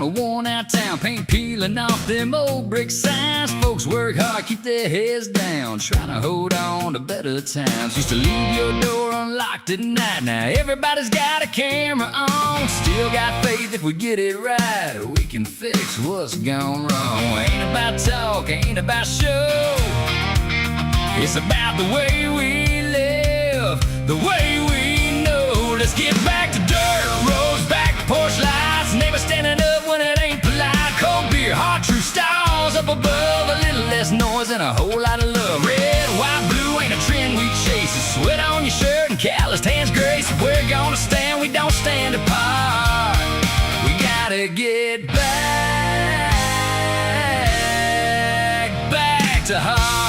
a worn-out town, paint peeling off them old brick signs. Folks work hard, keep their heads down, trying to hold on to better times. Used to leave your door unlocked at night. Now everybody's got a camera on. Still got faith if we get it right, we can fix what's gone wrong. Ain't about talk, ain't about show. It's about the way we live, the way we know. Let's get back to dirt roads, back to porch lights. Neighbors standing up when it ain't polite. Cold beer, hard true stars up above. A little less noise and a whole lot of love. Red, white, blue ain't a trend we chase. It's sweat on your shirt and calloused hands grace. If we're gonna stand, we don't stand apart. We gotta get back to heart.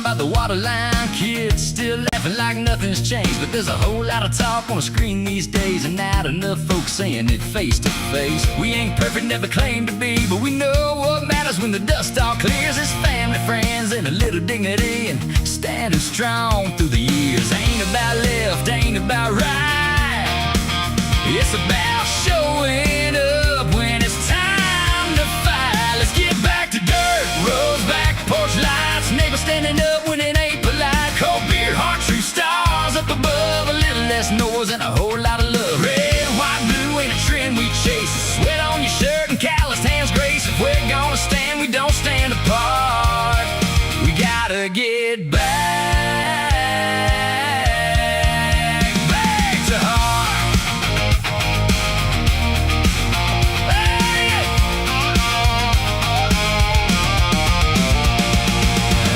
By the water line, kids still laughing like nothing's changed. But there's a whole lot of talk on the screen these days, and not enough folks saying it face to face. We ain't perfect, never claimed to be, but we know what matters when the dust all clears. It's family, friends, and a little dignity, and standing strong through the years. Ain't about left, ain't about right. It's about showing up when it's time to fight. Let's get back to dirt roads, back to porch lights. Neighbors standing up when it ain't polite. Cold beer, heart true stars up above. A little less noise and a whole lot of love. Red, white, blue ain't a trend we chase. Sweat on your shirt and calloused hands grace. If we're gonna stand, we don't stand apart. We gotta get back to heart.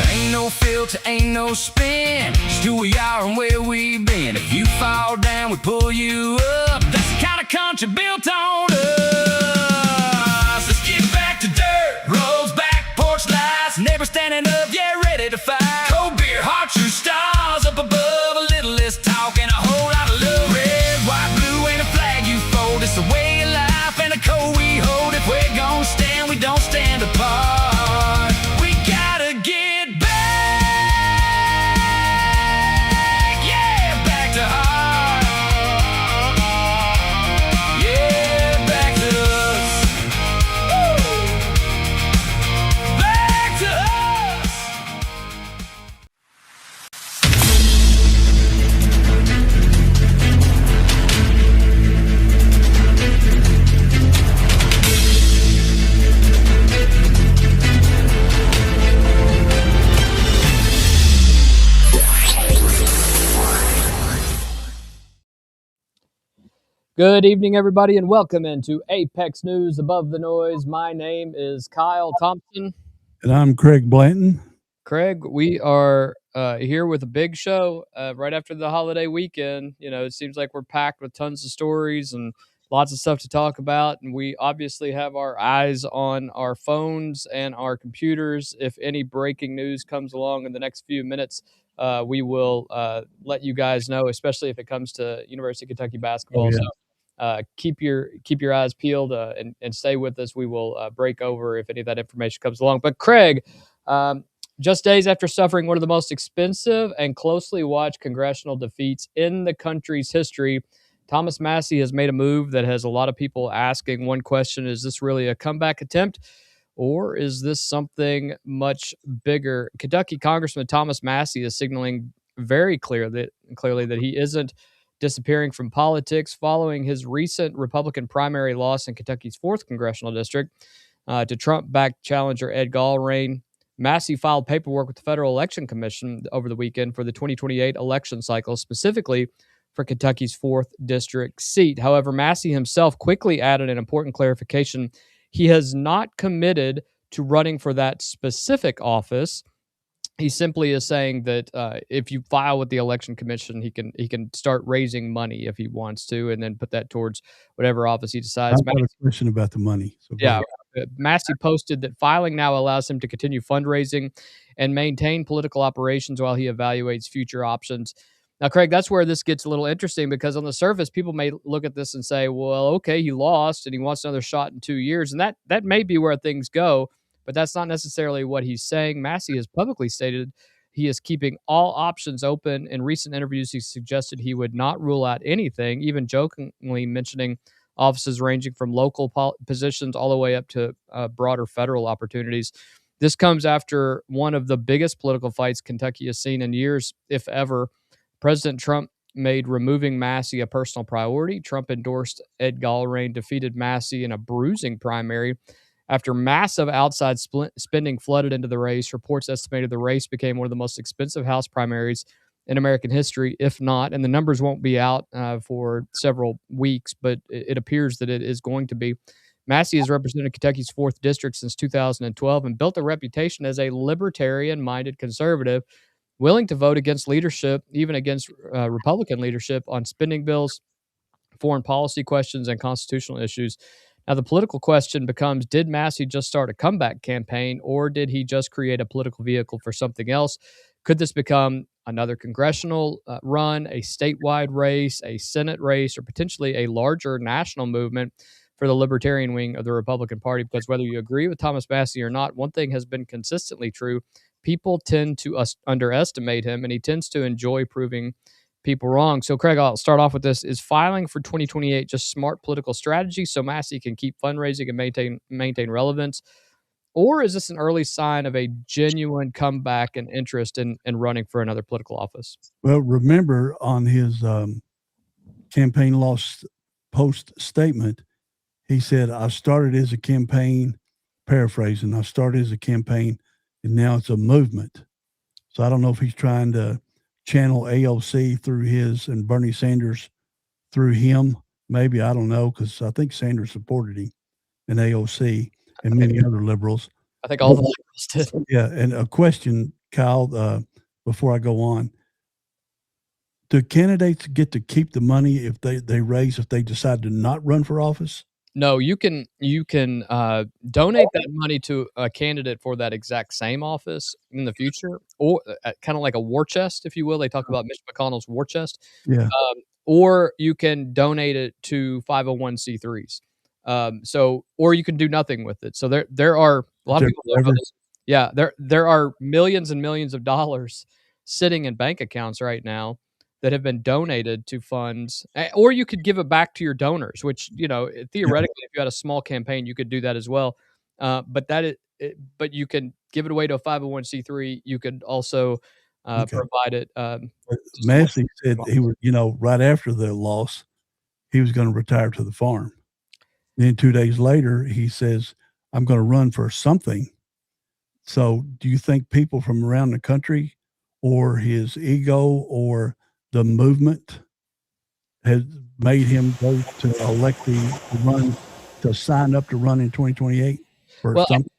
Ain't no filter, ain't no spin. Just who we are and where we've been. If you fall down, we pull you up. That's the kind of country built on us. Let's get back to dirt roads, back porch lights. Neighbors standing up, yeah, ready to fight. Cold beer, heart true stars up above. A little less talk and a whole lot of love. Red, white, blue ain't a flag you fold. It's the way of life and the code we hold. If we're gonna stand, we don't stand apart. We gotta get back, yeah, back to heart. Yeah, back to us. Woo. Back to us. Good evening, everybody, and welcome into Apex News Above the Noise. My name is Kyle Thompson. And I'm Craig Blanton. Craig, we are here with a big show right after the holiday weekend. You know, it seems like we're packed with tons of stories and lots of stuff to talk about. And we obviously have our eyes on our phones and our computers. If any breaking news comes along in the next few minutes, we will let you guys know, especially if it comes to University of Kentucky basketball. Oh, yeah. So keep your eyes peeled and stay with us. We will break over if any of that information comes along. But Craig, just days after suffering one of the most expensive and closely watched congressional defeats in the country's history, Thomas Massie has made a move that has a lot of people asking one question: is this really a comeback attempt, or is this something much bigger? Kentucky Congressman Thomas Massie is signaling very clearly that he isn't disappearing from politics following his recent Republican primary loss in Kentucky's 4th congressional district to Trump-backed challenger Ed Gallrein. Massie filed paperwork with the Federal Election Commission over the weekend for the 2028 election cycle, specifically for Kentucky's 4th district seat. However, Massie himself quickly added an important clarification. He has not committed to running for that specific office. He simply is saying that if you file with the election commission, he can start raising money if he wants to, and then put that towards whatever office he decides. I've got a question about the money. So yeah, Massie posted that filing now allows him to continue fundraising and maintain political operations while he evaluates future options. Now, Craig, that's where this gets a little interesting, because on the surface, people may look at this and say, well, okay, he lost and he wants another shot in 2 years. And that may be where things go, but that's not necessarily what he's saying. Massie has publicly stated he is keeping all options open. In recent interviews, he suggested he would not rule out anything, even jokingly mentioning offices ranging from local positions all the way up to broader federal opportunities. This comes after one of the biggest political fights Kentucky has seen in years, if ever. President Trump made removing Massie a personal priority. Trump endorsed Ed Gallrein, defeated Massie in a bruising primary. After massive outside spending flooded into the race, reports estimated the race became one of the most expensive House primaries in American history, if not. And the numbers won't be out for several weeks, but it appears that it is going to be. Massie has represented Kentucky's 4th district since 2012 and built a reputation as a libertarian-minded conservative, willing to vote against leadership, even against Republican leadership, on spending bills, foreign policy questions, and constitutional issues. Now, the political question becomes, did Massie just start a comeback campaign, or did he just create a political vehicle for something else? Could this become another congressional run, a statewide race, a Senate race, or potentially a larger national movement for the libertarian wing of the Republican Party? Because whether you agree with Thomas Massie or not, one thing has been consistently true. People tend to underestimate him, and he tends to enjoy proving people wrong. So, Craig, I'll start off with this. Is filing for 2028 just smart political strategy so Massie can keep fundraising and maintain relevance? Or is this an early sign of a genuine comeback and interest in running for another political office? Well, remember on his campaign loss post statement, he said, I started as a campaign, paraphrasing, I started as a campaign and now it's a movement. So I don't know if he's trying to channel AOC through his and Bernie Sanders through him. Maybe, I don't know, because I think Sanders supported him and AOC and many other liberals. I think all the liberals did. Yeah, and a question, Kyle, before I go on. Do candidates get to keep the money if they raise if they decide to not run for office? No, you can donate that money to a candidate for that exact same office in the future, or kind of like a war chest, if you will. They talk about Mitch McConnell's war chest. Yeah. Or you can donate it to 501c3s. Or you can do nothing with it. So there are a lot of people don't know this. Yeah, there are millions and millions of dollars sitting in bank accounts right now that have been donated to funds, or you could give it back to your donors, which, theoretically, if you had a small campaign, you could do that as well. But you can give it away to a 501c3. You could also provide it. Massie said he was, right after the loss, he was going to retire to the farm. Then 2 days later, he says, I'm going to run for something. So do you think people from around the country or his ego or the movement has made him go to elect to sign up to run in 2028 for something?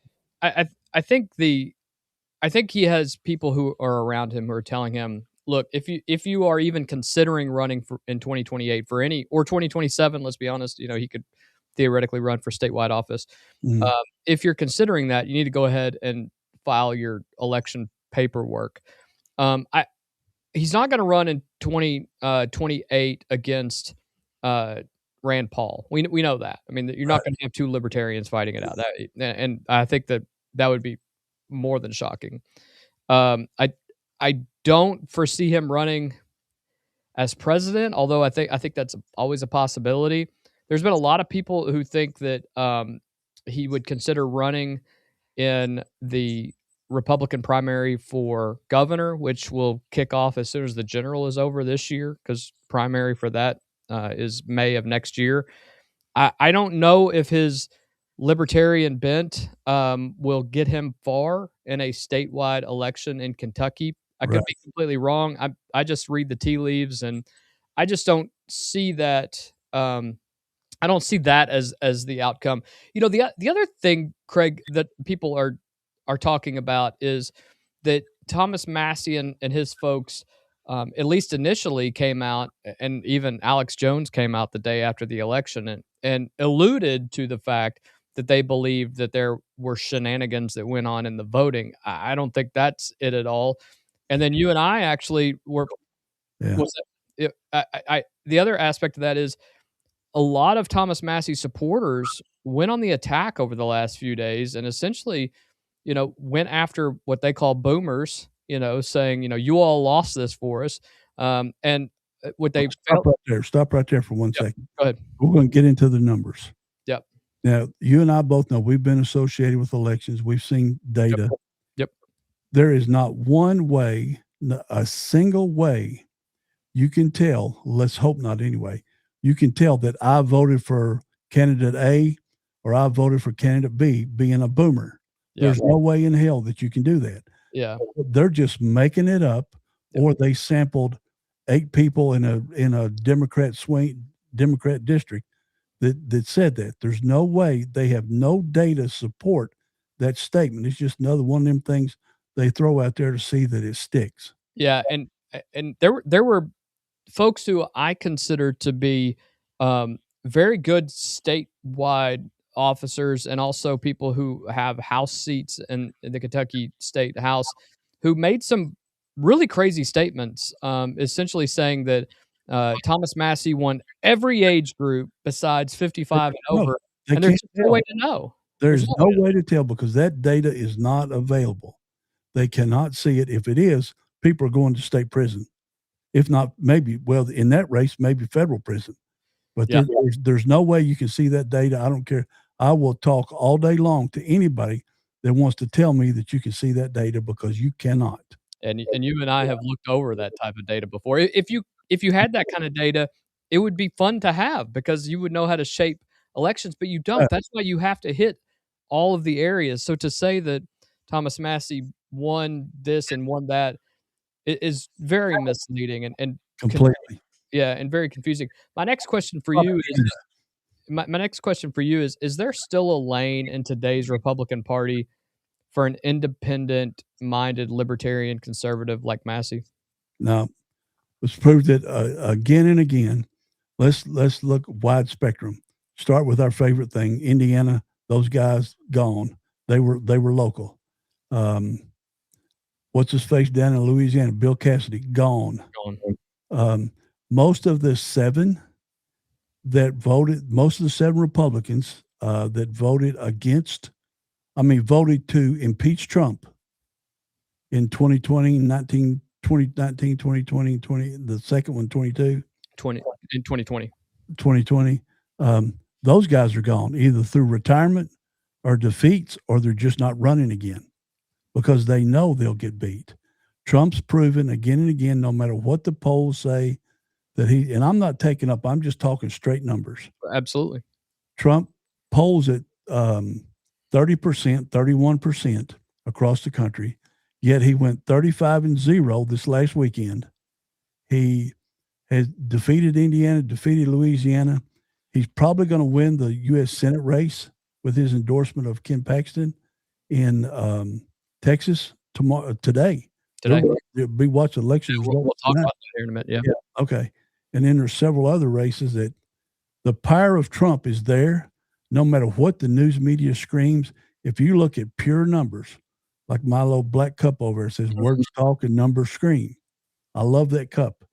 I think he has people who are around him who are telling him, look, if you are even considering running in 2028 for any, or 2027, let's be honest, he could theoretically run for statewide office. Mm-hmm. If you're considering that, you need to go ahead and file your election paperwork. He's not going to run in 2028 against Rand Paul. We know that. I mean, you're not going to have two libertarians fighting it out. And I think that would be more than shocking. I don't foresee him running as president, although I think that's always a possibility. There's been a lot of people who think that he would consider running in the Republican primary for governor, which will kick off as soon as the general is over this year, because primary for that is May of next year. I don't know if his libertarian bent will get him far in a statewide election in Kentucky. I could be completely wrong. I just read the tea leaves, and I just don't see that. I don't see that as the outcome. The other thing, Craig, that people are talking about is that Thomas Massie and his folks, at least initially, came out, and even Alex Jones came out the day after the election and alluded to the fact that they believed that there were shenanigans that went on in the voting. I don't think that's it at all. And then you and I actually were. Yeah. The other aspect of that is a lot of Thomas Massie supporters went on the attack over the last few days and essentially, went after what they call boomers, saying, you all lost this for us. And what they Stop right there. Stop right there for 1 Yep. second. Go ahead. We're going to get into the numbers. Yep. Now, you and I both know we've been associated with elections. We've seen data. Yep. There is not one way, a single way you can tell, let's hope not anyway, you can tell that I voted for candidate A or I voted for candidate B being a boomer. Yeah. There's no way in hell that you can do that. Yeah. They're just making it up, or they sampled 8 people in a Democrat district that said that. There's no way. They have no data support that statement. It's just another one of them things they throw out there to see that it sticks. Yeah, and there were folks who I consider to be very good statewide officers, and also people who have House seats in the Kentucky State House, who made some really crazy statements, essentially saying that Thomas Massie won every age group besides 55 and No, over, they and there's can't no tell. way to know. There's no way to tell because that data is not available. They cannot see it. If it is, people are going to state prison. If not, maybe, well, in that race, maybe federal prison. But Yeah. there's no way you can see that data. I don't care. I will talk all day long to anybody that wants to tell me that you can see that data because you cannot. And you and I have looked over that type of data before. If you had that kind of data, it would be fun to have because you would know how to shape elections, but you don't. That's why you have to hit all of the areas. So to say that Thomas Massie won this and won that is very misleading and Completely. and very confusing. My next question for you is my next question for you is there still a lane in today's Republican Party for an independent-minded libertarian conservative like Massie? Now, let's prove that again and again. Let's look wide spectrum. Start with our favorite thing, Indiana. Those guys gone. They were local. What's his face down in Louisiana? Bill Cassidy gone. Most of the 7 that voted, most of the 7 Republicans that voted voted to impeach Trump in 2020, 2020, the second one, 22. 2020. 2020. Those guys are gone either through retirement or defeats, or they're just not running again because they know they'll get beat. Trump's proven again and again, no matter what the polls say, that and I'm not taking up, I'm just talking straight numbers. Absolutely. Trump polls at 30%, 31% across the country, yet he went 35-0 this last weekend. He has defeated Indiana, defeated Louisiana. He's probably going to win the U.S. Senate race with his endorsement of Ken Paxton in Texas today. They'll be watching election results. We'll talk about that here in a minute. Yeah. Okay. And then there's several other races that the power of Trump is there, no matter what the news media screams. If you look at pure numbers, like my little black cup over there says words talk and numbers scream. I love that cup.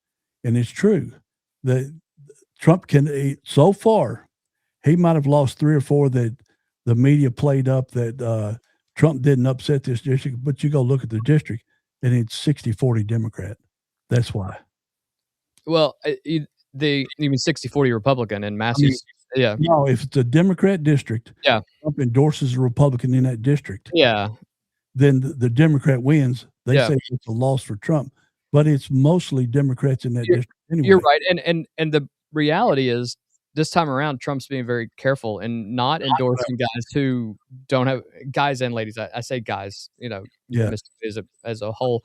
And it's true that Trump can, so far, he might have lost 3 or 4 that the media played up that Trump didn't upset this district, but you go look at the district and it's 60-40 Democrat. That's why. Well, you mean 60-40 Republican and Massie's? Yeah. No, if it's a Democrat district, Trump endorses a Republican in that district. Yeah. Then the Democrat wins. They say it's a loss for Trump, but it's mostly Democrats in that district anyway. You're right. And the reality is this time around, Trump's being very careful and not endorsing guys who don't have guys and ladies. I say guys, as a whole,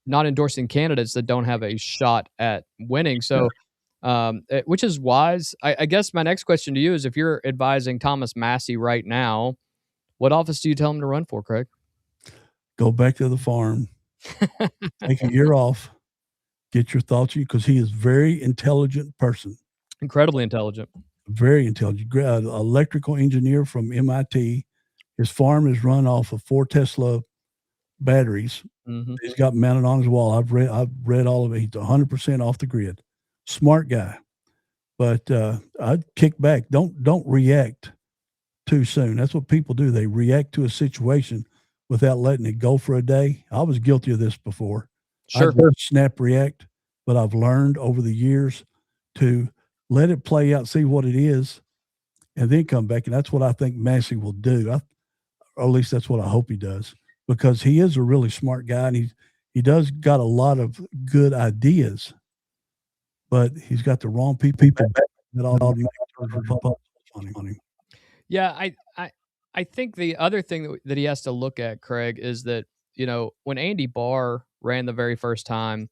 not endorsing candidates that don't have a shot at winning. So, which is wise. I guess my next question to you is, if you're advising Thomas Massie right now, what office do you tell him to run for, Craig? Go back to the farm, take a year off, get your thoughts, because he is a very intelligent person. Incredibly intelligent. Very intelligent. Electrical engineer from MIT. His farm is run off of 4 Tesla batteries. Mm-hmm. He's got mounted on his wall. I've read all of it. He's 100% off the grid. Smart guy. But I'd kick back. Don't react too soon. That's what people do. They react to a situation without letting it go for a day. I was guilty of this before. Sure. I snap react, but I've learned over the years to let it play out, see what it is, and then come back. And that's what I think Massie will do. Or at least that's what I hope he does, because he is a really smart guy, and he does got a lot of good ideas, but he's got the wrong people that all on him. Yeah, I think the other thing that he has to look at, Craig, is that, when Andy Barr ran the very first time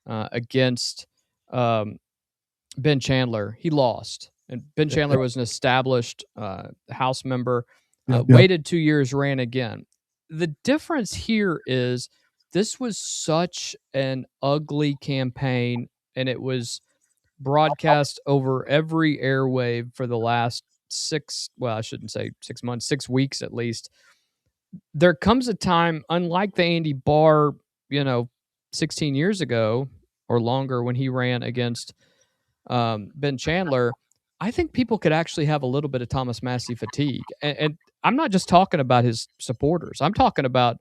against Ben Chandler, he lost. And Ben Chandler was an established House member, waited 2 years, ran again. The difference here is this was such an ugly campaign, and it was broadcast over every airwave for the last 6 weeks at least. There comes a time, unlike the Andy Barr, 16 years ago or longer, when he ran against Ben Chandler, I think people could actually have a little bit of Thomas Massie fatigue. And I'm not just talking about his supporters. I'm talking about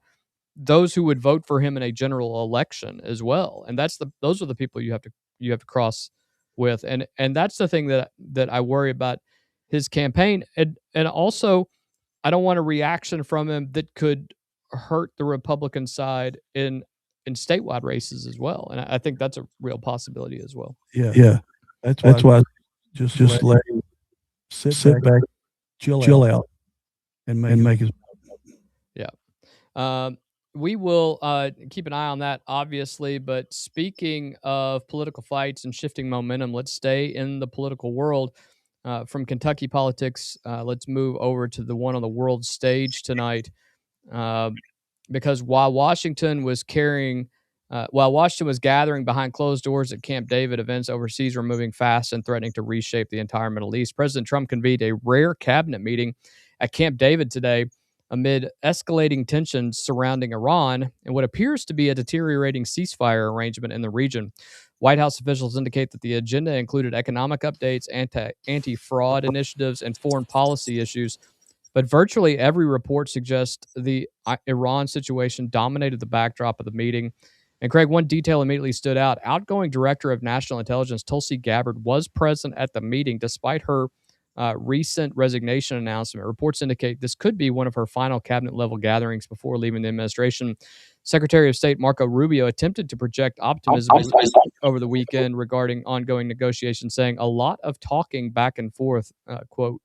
those who would vote for him in a general election as well. And those are the people you have to cross with. And that's the thing that I worry about his campaign. And also, I don't want a reaction from him that could hurt the Republican side in statewide races as well. And I think that's a real possibility as well. Yeah. That's why just let him sit back, chill out, and make his. Yeah. We will keep an eye on that, obviously. But speaking of political fights and shifting momentum, let's stay in the political world. From Kentucky politics, let's move over to the one on the world stage tonight. Because while Washington was gathering behind closed doors at Camp David, events overseas were moving fast and threatening to reshape the entire Middle East. President Trump convened a rare cabinet meeting at Camp David today amid escalating tensions surrounding Iran and what appears to be a deteriorating ceasefire arrangement in the region. White House officials indicate that the agenda included economic updates, anti-fraud initiatives, and foreign policy issues. But virtually every report suggests the Iran situation dominated the backdrop of the meeting. And Craig, one detail immediately stood out. Outgoing Director of National Intelligence Tulsi Gabbard was present at the meeting despite her recent resignation announcement. Reports indicate this could be one of her final cabinet-level gatherings before leaving the administration. Secretary of State Marco Rubio attempted to project optimism over the weekend regarding ongoing negotiations, saying a lot of talking back and forth, quote.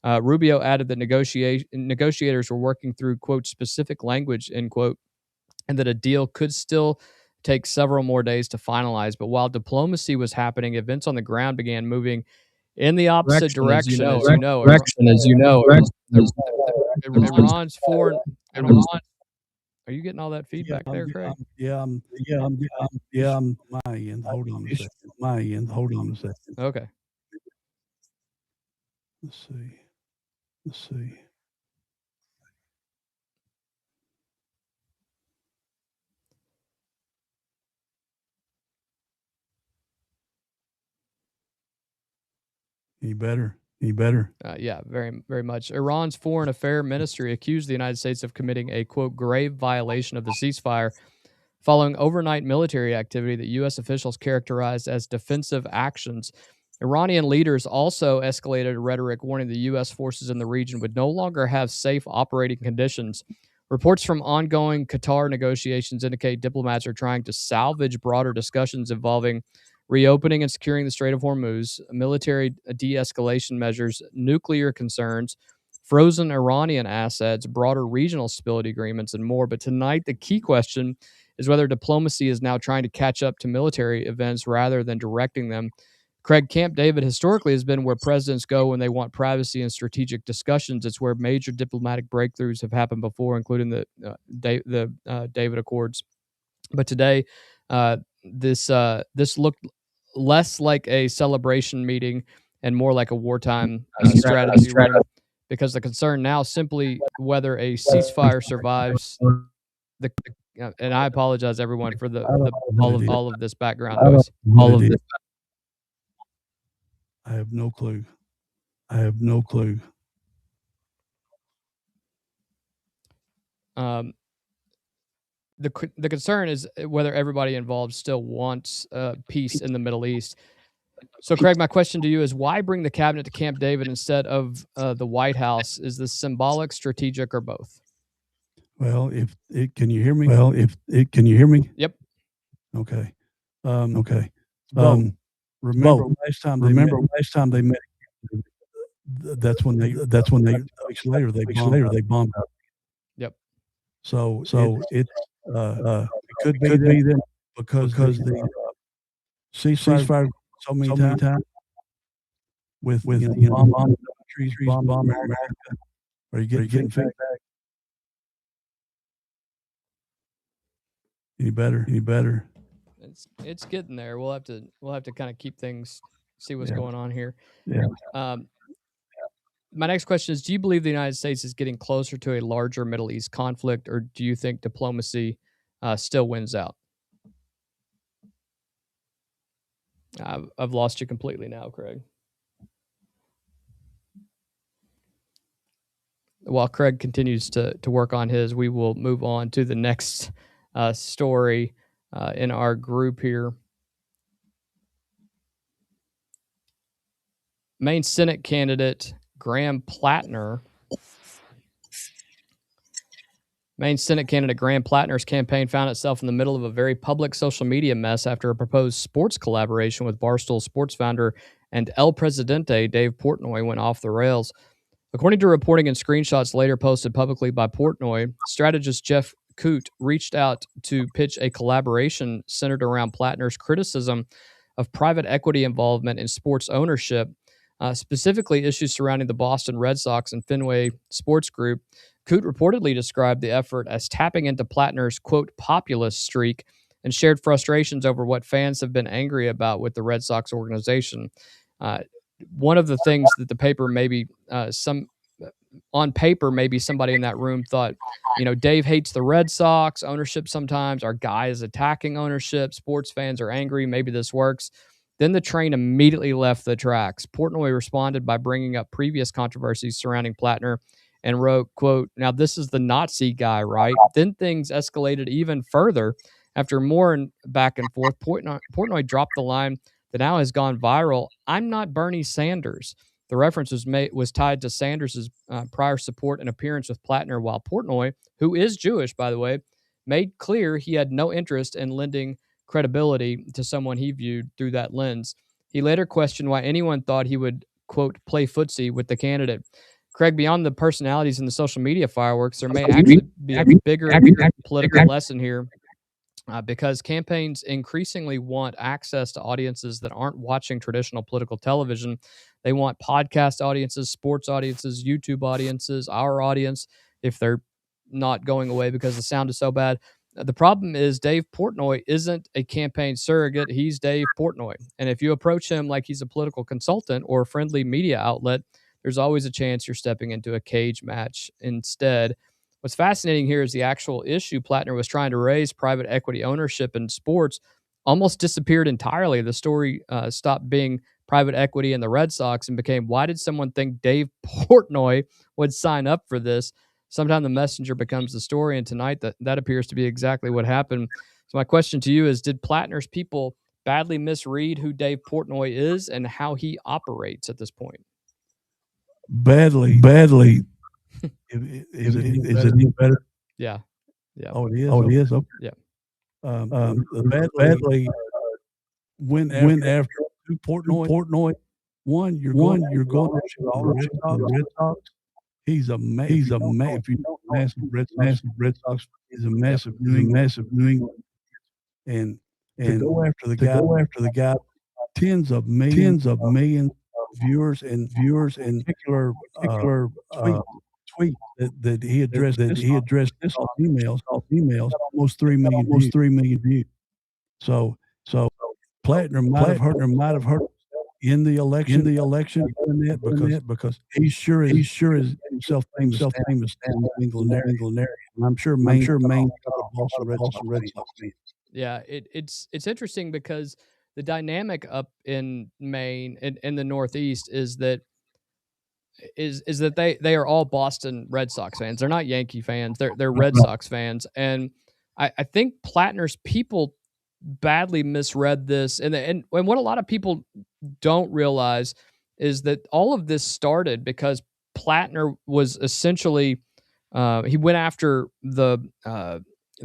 Rubio added that negotiators were working through, quote, specific language, end quote, and that a deal could still take several more days to finalize. But while diplomacy was happening, events on the ground began moving in the opposite direction, as you know. Iran's foreign. Are you getting all that feedback there, Craig? I'm my end. Hold on a second. Okay. Let's see. Any better? Yeah, very, very much. Iran's foreign affairs ministry accused the United States of committing a, quote, grave violation of the ceasefire following overnight military activity that U.S. officials characterized as defensive actions. Iranian leaders also escalated rhetoric warning the U.S. forces in the region would no longer have safe operating conditions. Reports from ongoing Qatar negotiations indicate diplomats are trying to salvage broader discussions involving reopening and securing the Strait of Hormuz, military de-escalation measures, nuclear concerns, frozen Iranian assets, broader regional stability agreements, and more. But tonight, the key question is whether diplomacy is now trying to catch up to military events rather than directing them. Craig, Camp David historically has been where presidents go when they want privacy and strategic discussions. It's where major diplomatic breakthroughs have happened before, including the David Accords. But today, this looked less like a celebration meeting and more like a wartime strategy room, because the concern now simply whether a ceasefire survives. And I apologize, everyone, for all of this background noise. I have no clue. the concern is whether everybody involved still wants peace in the Middle East. So, Craig, my question to you is, why bring the cabinet to Camp David instead of the White House? Is this symbolic, strategic, or both? Well, can you hear me? Can you hear me? Yep. Okay. Okay. Remember last time they met. That's when they weeks later they bombed out. Yep. So it could be them because the ceasefire so many times with bombing countries, bombing America. Are you getting feedback? Any better? It's getting there. We'll have to kind of keep things, see what's going on here. Yeah. My next question is, do you believe the United States is getting closer to a larger Middle East conflict, or do you think diplomacy still wins out? I've lost you completely now, Craig. While Craig continues to work on his, we will move on to the next story in our group here. Maine Senate candidate Graham Platner's campaign found itself in the middle of a very public social media mess after a proposed sports collaboration with Barstool Sports founder and El Presidente Dave Portnoy went off the rails. According to reporting and screenshots later posted publicly by Portnoy, strategist Jeff Coote reached out to pitch a collaboration centered around Platner's criticism of private equity involvement in sports ownership, specifically issues surrounding the Boston Red Sox and Fenway Sports Group. Coote reportedly described the effort as tapping into Platner's, quote, populist streak and shared frustrations over what fans have been angry about with the Red Sox organization. One of the things that the paper on paper, maybe somebody in that room thought, Dave hates the Red Sox ownership sometimes. Our guy is attacking ownership. Sports fans are angry. Maybe this works. Then the train immediately left the tracks. Portnoy responded by bringing up previous controversies surrounding Platner and wrote, quote, "Now this is the Nazi guy, right?" Then things escalated even further. After more back and forth, Portnoy dropped the line that now has gone viral. "I'm not Bernie Sanders." The reference was tied to Sanders' prior support and appearance with Platner, while Portnoy, who is Jewish, by the way, made clear he had no interest in lending credibility to someone he viewed through that lens. He later questioned why anyone thought he would, quote, play footsie with the candidate. Craig, beyond the personalities and the social media fireworks, there may actually be a bigger political lesson here. Because campaigns increasingly want access to audiences that aren't watching traditional political television. They want podcast audiences, sports audiences, YouTube audiences, our audience, if they're not going away because the sound is so bad. The problem is Dave Portnoy isn't a campaign surrogate. He's Dave Portnoy. And if you approach him like he's a political consultant or a friendly media outlet, there's always a chance you're stepping into a cage match instead. What's fascinating here is the actual issue Platner was trying to raise, private equity ownership in sports, almost disappeared entirely. The story stopped being private equity and the Red Sox and became, why did someone think Dave Portnoy would sign up for this? Sometimes the messenger becomes the story, and tonight that appears to be exactly what happened. So my question to you is, did Platner's people badly misread who Dave Portnoy is and how he operates at this point? Badly. Is it any better? Yeah. Oh, it is. Okay. Yeah. Badly went after Portnoy. One, you're going to the Red Sox. He's a if you know massive Red Sox, he's a massive New England, and to go after the guy, tens of millions of viewers and particular tweet that he addressed this off emails almost 3 million views. So Platner might have heard in the election because he sure is himself famous in England area. And I'm sure Maine Boston Red Sox fans. Yeah, it's interesting because the dynamic up in Maine in the Northeast is that they are all Boston Red Sox fans. They're not Yankee fans. They're Red Sox fans. And I think Platner's people badly misread this, and what a lot of people don't realize is that all of this started because Platner was essentially he went after the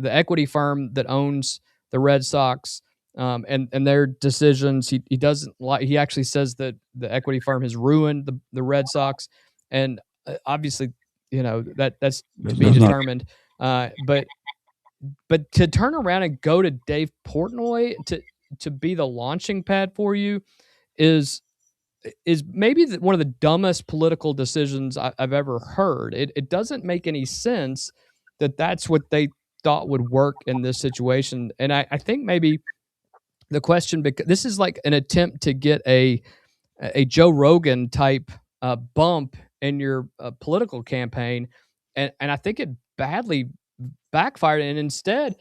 equity firm that owns the Red Sox, and their decisions. He doesn't like. He actually says that the equity firm has ruined the Red Sox, and obviously, that's to be determined. But to turn around and go to Dave Portnoy to be the launching pad for you is maybe one of the dumbest political decisions I've ever heard. It doesn't make any sense that that's what they thought would work in this situation. And I think maybe the question, because this is like an attempt to get a Joe Rogan type bump in your political campaign, and I think it badly backfired. And instead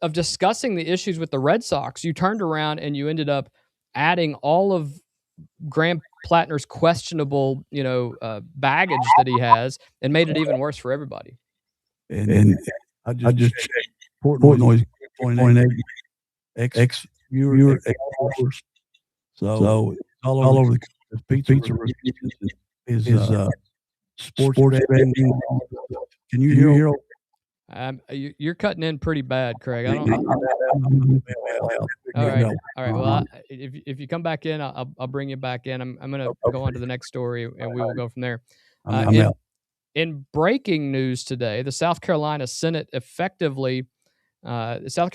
of discussing the issues with the Red Sox, you turned around and you ended up adding all of Graham Platner's questionable, baggage that he has, and made it even worse for everybody. And I just checked Portnoy's 0.8 X viewer X followers. So it's all over the pizza is sports betting. Can you hear? You're cutting in pretty bad, Craig. I don't. All right. Well, if you come back in, I'll bring you back in. I'm going to go on to the next story, and we will go from there. In breaking news today, the South Carolina Senate effectively shut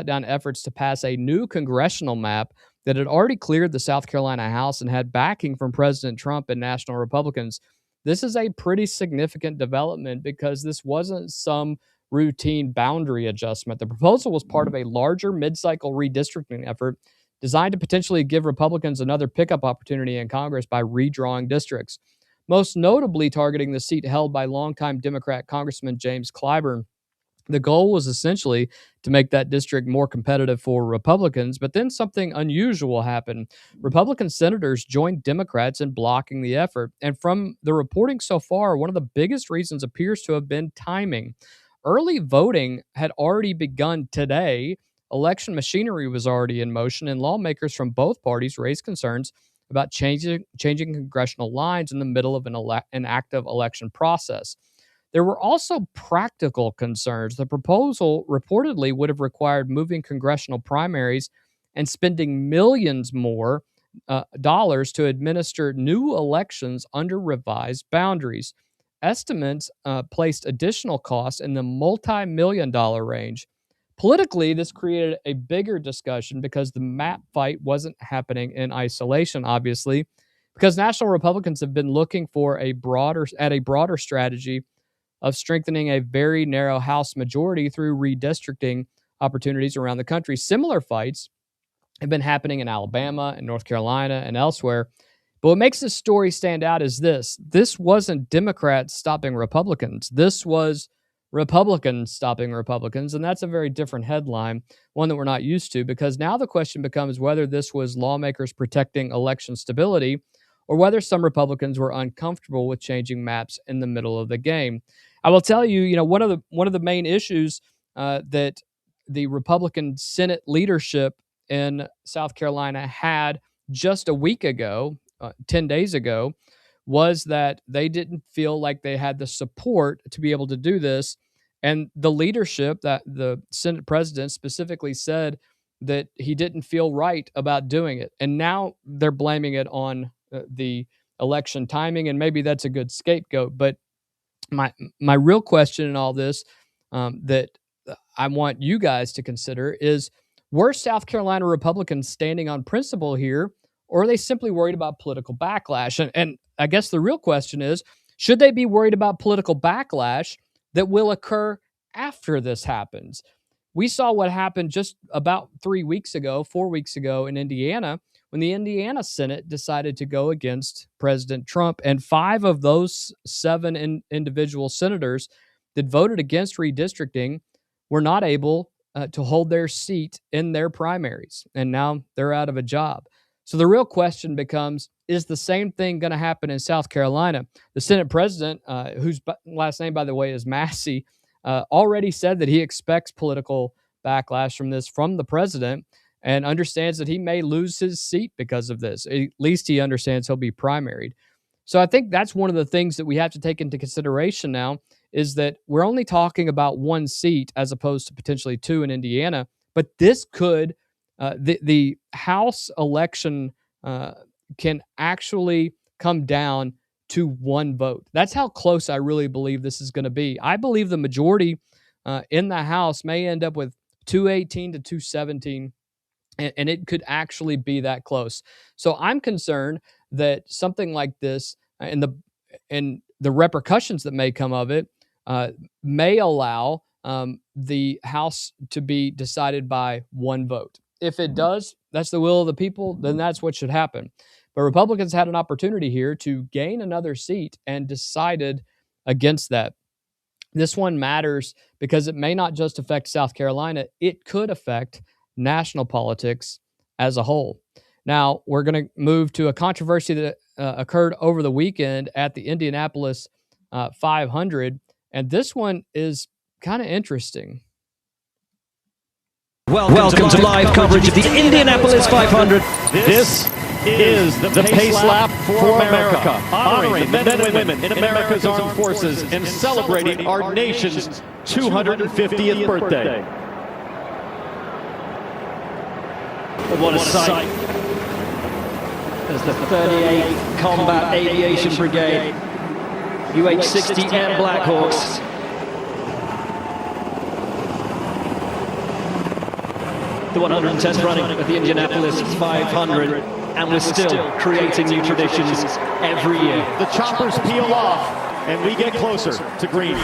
down efforts to pass a new congressional map that had already cleared the South Carolina House and had backing from President Trump and national Republicans. This is a pretty significant development because this wasn't some routine boundary adjustment. The proposal was part of a larger mid-cycle redistricting effort designed to potentially give Republicans another pickup opportunity in Congress by redrawing districts, most notably targeting the seat held by longtime Democrat Congressman James Clyburn. The goal was essentially to make that district more competitive for Republicans, but then something unusual happened. Republican senators joined Democrats in blocking the effort, and from the reporting so far, one of the biggest reasons appears to have been timing. Early voting had already begun today. Election machinery was already in motion, and lawmakers from both parties raised concerns about changing congressional lines in the middle of an active election process. There were also practical concerns. The proposal reportedly would have required moving congressional primaries and spending millions more dollars to administer new elections under revised boundaries. Estimates placed additional costs in the multi-million-dollar range. Politically, this created a bigger discussion because the map fight wasn't happening in isolation, obviously, because national Republicans have been looking for a broader strategy of strengthening a very narrow House majority through redistricting opportunities around the country. Similar fights have been happening in Alabama and North Carolina and elsewhere. But what makes this story stand out is this. This wasn't Democrats stopping Republicans. This was Republicans stopping Republicans, and that's a very different headline, one that we're not used to, because now the question becomes whether this was lawmakers protecting election stability or whether some Republicans were uncomfortable with changing maps in the middle of the game. I will tell you, one of the main issues that the Republican Senate leadership in South Carolina had just a week ago, 10 days ago, was that they didn't feel like they had the support to be able to do this. And the leadership, that the Senate president specifically said that he didn't feel right about doing it. And now they're blaming it on the election timing, and maybe that's a good scapegoat. But my real question in all this that I want you guys to consider is, were South Carolina Republicans standing on principle here, or are they simply worried about political backlash? And I guess the real question is, should they be worried about political backlash that will occur after this happens? We saw what happened just about 4 weeks ago in Indiana, when the Indiana Senate decided to go against President Trump, and 5 of those 7 individual senators that voted against redistricting were not able to hold their seat in their primaries, and now they're out of a job. So the real question becomes, is the same thing going to happen in South Carolina? The Senate president, whose last name, by the way, is Massie, already said that he expects political backlash from this from the president and understands that he may lose his seat because of this. At least he understands he'll be primaried. So I think that's one of the things that we have to take into consideration now is that we're only talking about one seat as opposed to potentially two in Indiana. But this could, the House election can actually come down to one vote. That's how close I really believe this is going to be. I believe the majority in the House may end up with 218 to 217, and it could actually be that close. So I'm concerned that something like this and the repercussions that may come of it may allow the House to be decided by one vote. If it does, that's the will of the people, then that's what should happen. But Republicans had an opportunity here to gain another seat and decided against that. This one matters because it may not just affect South Carolina, it could affect national politics as a whole. Now, we're going to move to a controversy that occurred over the weekend at the Indianapolis 500, and this one is kind of interesting. Welcome to live coverage of the Indianapolis 500. This is the Pace Lap for America, honoring the men and women in America's armed forces and celebrating our nation's 250th birthday. What a sight. There's the 38th Combat Aviation Brigade, UH-60 and Blackhawks. The 110th running of the Indianapolis 500, and we're still creating new traditions every year. The choppers peel off, and we get closer to green.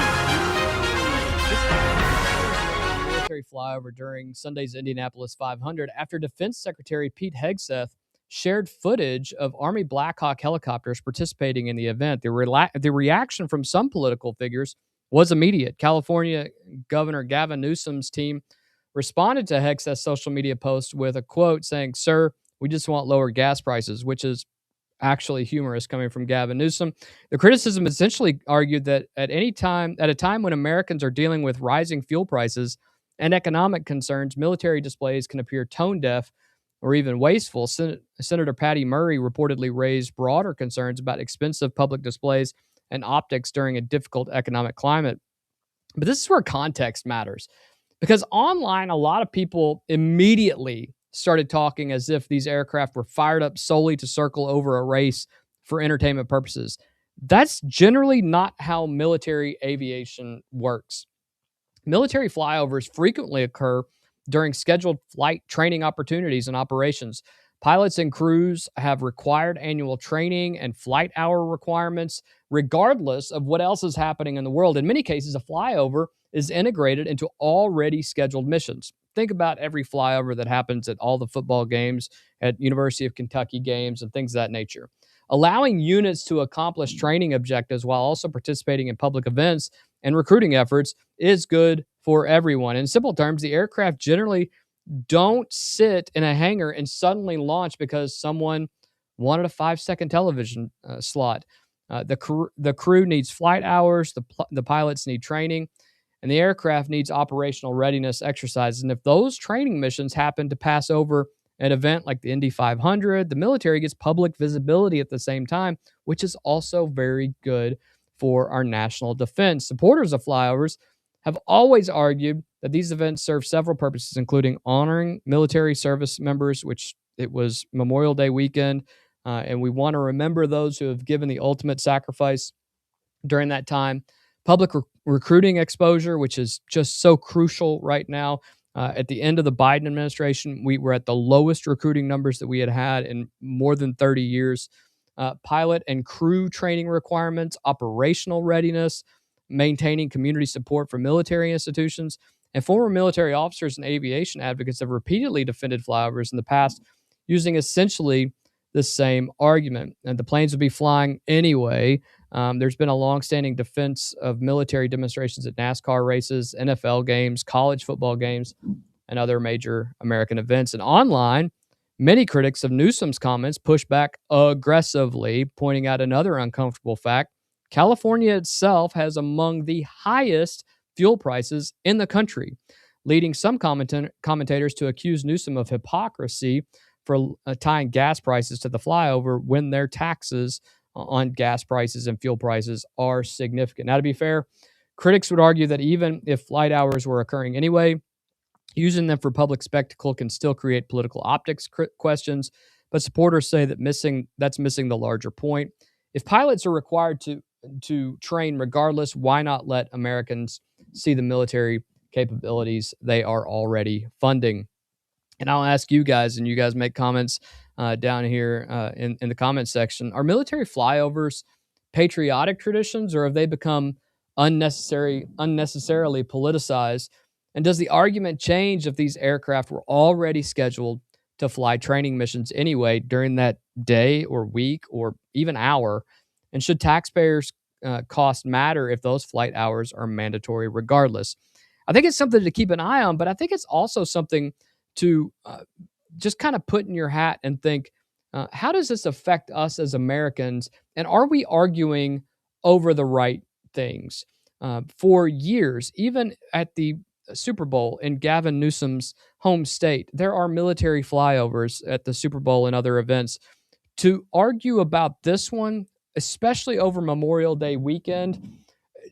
Military flyover during Sunday's Indianapolis 500 after Defense Secretary Pete Hegseth shared footage of Army Black Hawk helicopters participating in the event. The reaction from some political figures was immediate. California Governor Gavin Newsom's team responded to Hegseth's social media post with a quote saying, "Sir, we just want lower gas prices," which is actually humorous coming from Gavin Newsom. The criticism essentially argued that at a time when Americans are dealing with rising fuel prices and economic concerns, military displays can appear tone deaf or even wasteful. Senator Patty Murray reportedly raised broader concerns about expensive public displays and optics during a difficult economic climate. But this is where context matters. Because online, a lot of people immediately started talking as if these aircraft were fired up solely to circle over a race for entertainment purposes. That's generally not how military aviation works. Military flyovers frequently occur during scheduled flight training opportunities and operations. Pilots and crews have required annual training and flight hour requirements, regardless of what else is happening in the world. In many cases, a flyover is integrated into already scheduled missions. Think about every flyover that happens at all the football games, at University of Kentucky games, and things of that nature. Allowing units to accomplish training objectives while also participating in public events and recruiting efforts is good for everyone. In simple terms, the aircraft generally don't sit in a hangar and suddenly launch because someone wanted a 5-second television slot. The crew needs flight hours, the pilots need training, and the aircraft needs operational readiness exercises. And if those training missions happen to pass over an event like the Indy 500, the military gets public visibility at the same time, which is also very good for our national defense. Supporters of flyovers have always argued that these events serve several purposes, including honoring military service members, which it was Memorial Day weekend, and we want to remember those who have given the ultimate sacrifice during that time. Public recruiting exposure, which is just so crucial right now. At the end of the Biden administration, we were at the lowest recruiting numbers that we had had in more than 30 years. Pilot and crew training requirements, operational readiness, maintaining community support for military institutions, and former military officers and aviation advocates have repeatedly defended flyovers in the past using essentially the same argument. And the planes would be flying anyway. There's been a longstanding defense of military demonstrations at NASCAR races, NFL games, college football games, and other major American events. And online, many critics of Newsom's comments push back aggressively, pointing out another uncomfortable fact. California itself has among the highest fuel prices in the country, leading some commentators to accuse Newsom of hypocrisy for tying gas prices to the flyover when their taxes on gas prices and fuel prices are significant. Now, to be fair, critics would argue that even if flight hours were occurring anyway, using them for public spectacle can still create political optics questions, but supporters say that that's missing the larger point. If pilots are required to train regardless, why not let Americans see the military capabilities they are already funding? And I'll ask you guys, and you guys make comments down here in the comments section. Are military flyovers patriotic traditions, or have they become unnecessarily politicized? And does the argument change if these aircraft were already scheduled to fly training missions anyway during that day or week or even hour? And should taxpayers' cost matter if those flight hours are mandatory regardless? I think it's something to keep an eye on, but I think it's also something to just kind of put in your hat and think, how does this affect us as Americans? And are we arguing over the right things? For years, even at the Super Bowl in Gavin Newsom's home state, there are military flyovers at the Super Bowl and other events. To argue about this one, especially over Memorial Day weekend,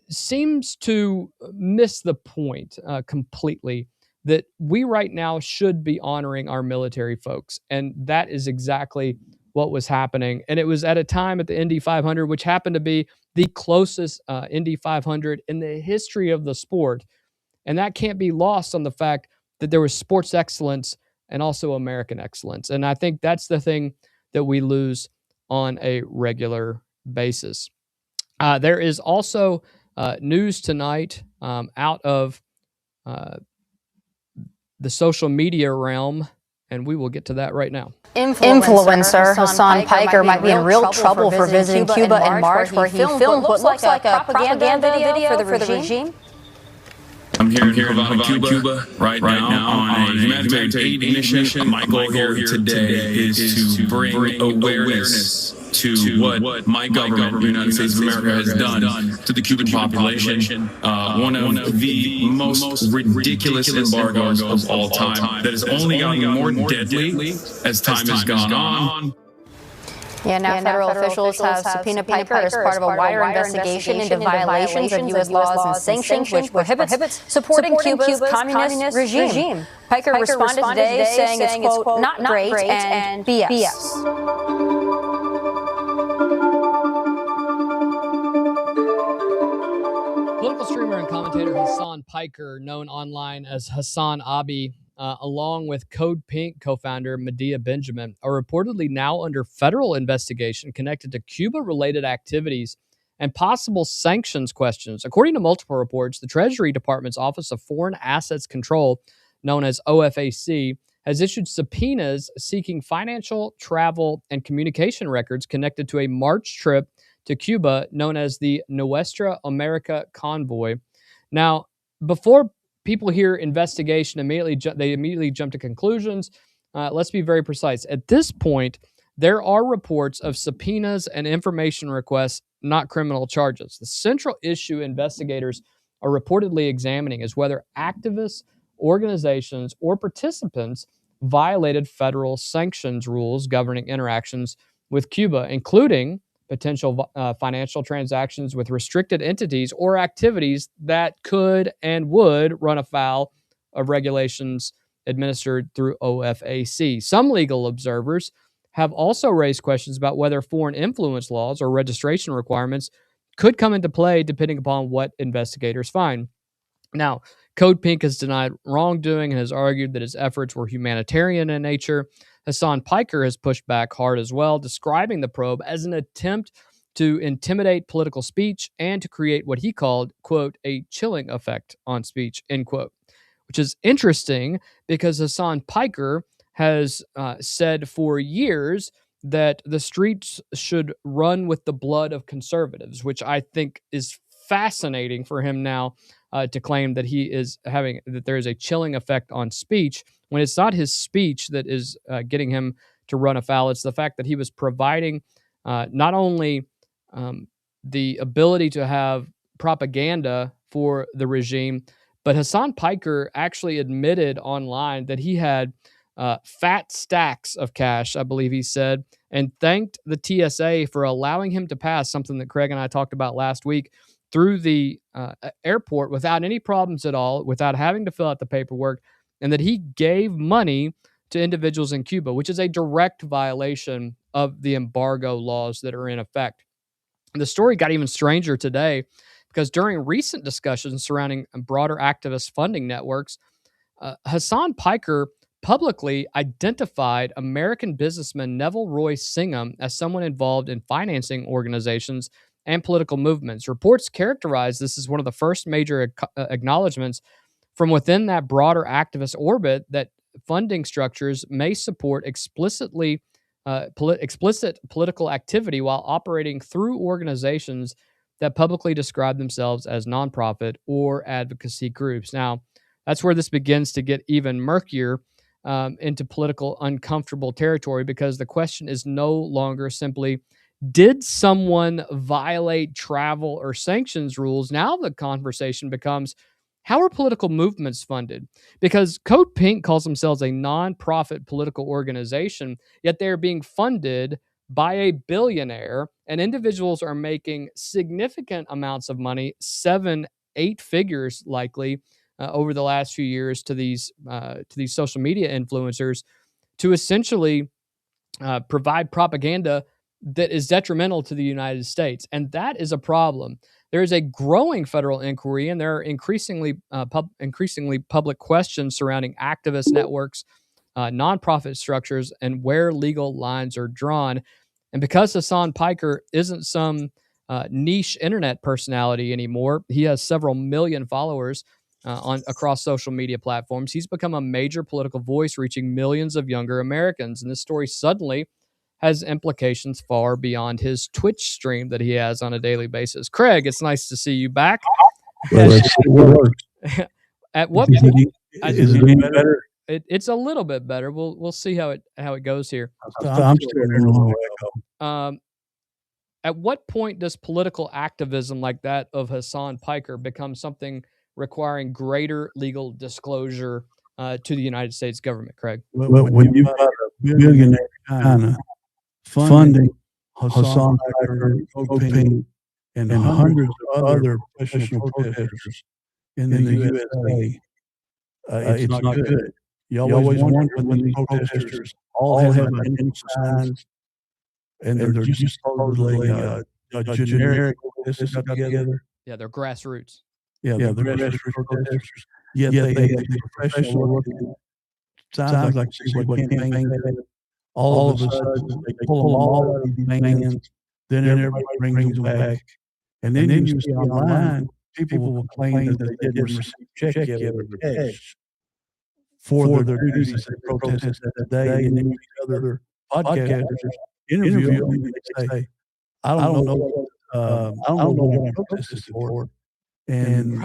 seems to miss the point completely, that we right now should be honoring our military folks. And that is exactly what was happening. And it was at a time at the Indy 500, which happened to be the closest Indy 500 in the history of the sport. And that can't be lost on the fact that there was sports excellence and also American excellence. And I think that's the thing that we lose on a regular basis. There is also news tonight out of the social media realm, and we will get to that right now. Influencer Hassan Piker might be in real trouble for visiting Cuba in March, where he filmed what looks like a propaganda video for the regime. I'm here in Havana, Cuba, right now on a humanitarian aid mission. My goal here today is to bring awareness to what my government, the United States of America, has done to the Cuban population. One of the most ridiculous embargoes of all time that has only gotten more deadly as time has gone on. Yeah, now federal officials have subpoenaed Piker as part of a wider investigation into violations of U.S. laws and sanctions, which prohibits supporting Cuba's communist regime. Piker responded today saying it's, quote, not great and BS. Political streamer and commentator Hassan Piker, known online as Hassan Abi, along with Code Pink co-founder Medea Benjamin, are reportedly now under federal investigation connected to Cuba-related activities and possible sanctions questions. According to multiple reports, the Treasury Department's Office of Foreign Assets Control, known as OFAC, has issued subpoenas seeking financial, travel, and communication records connected to a March trip to Cuba known as the Nuestra America Convoy. Now, before people hear investigation, they immediately jump to conclusions. Let's be very precise. At this point, there are reports of subpoenas and information requests, not criminal charges. The central issue investigators are reportedly examining is whether activists, organizations, or participants violated federal sanctions rules governing interactions with Cuba, including potential financial transactions with restricted entities or activities that could and would run afoul of regulations administered through OFAC. Some legal observers have also raised questions about whether foreign influence laws or registration requirements could come into play depending upon what investigators find. Now, Code Pink has denied wrongdoing and has argued that his efforts were humanitarian in nature. Hassan Piker has pushed back hard as well, describing the probe as an attempt to intimidate political speech and to create what he called, quote, a chilling effect on speech, end quote, which is interesting because Hassan Piker has said for years that the streets should run with the blood of conservatives, which I think is fascinating for him now to claim that that there is a chilling effect on speech when it's not his speech that is getting him to run afoul. It's the fact that he was providing not only the ability to have propaganda for the regime. But Hassan Piker actually admitted online that he had fat stacks of cash, I believe he said, and thanked the TSA for allowing him to pass, something that Craig and I talked about last week, through the airport without any problems at all, without having to fill out the paperwork, and that he gave money to individuals in Cuba, which is a direct violation of the embargo laws that are in effect. And the story got even stranger today because during recent discussions surrounding broader activist funding networks, Hassan Piker publicly identified American businessman Neville Roy Singham as someone involved in financing organizations and political movements. Reports characterize this as one of the first major acknowledgments from within that broader activist orbit that funding structures may support explicit political activity while operating through organizations that publicly describe themselves as nonprofit or advocacy groups. Now, that's where this begins to get even murkier into political uncomfortable territory, because the question is no longer simply, did someone violate travel or sanctions rules? Now the conversation becomes, how are political movements funded? Because Code Pink calls themselves a nonprofit political organization, yet they're being funded by a billionaire, and individuals are making significant amounts of money, 7-8 figures likely, over the last few years to these social media influencers to essentially provide propaganda that is detrimental to the United States. And that is a problem. There is a growing federal inquiry, and there are increasingly public questions surrounding activist networks, nonprofit structures, and where legal lines are drawn. And because Hassan Piker isn't some niche internet personality anymore, he has several million followers across social media platforms. He's become a major political voice, reaching millions of younger Americans. And this story suddenly has implications far beyond his Twitch stream that he has on a daily basis. Craig, it's nice to see you back. At what point? Is it any better? It's a little bit better. We'll see how it goes here. I'm still hearing a little echo. At what point does political activism like that of Hassan Piker become something requiring greater legal disclosure to the United States government, Craig? Well, when you've got a billionaire China funding Hassan Piker, Code Pink, and hundreds of other professional protesters in the USA, it's not good. You always wonder when these protesters all have identical signs, and they're just supposedly a generic protesters got together. Yeah, they're grassroots. Yeah, they're grassroots protesters. Yet they professional looking. Sounds like what campaign. All of a sudden, they pull them all out of these vans. Then everybody brings them back, and then you see online people will claim that they didn't receive a check yet or cash for their duties as they protested that day. And then you see other podcasters interview them, and they say, "I don't know what I'm protesting for." And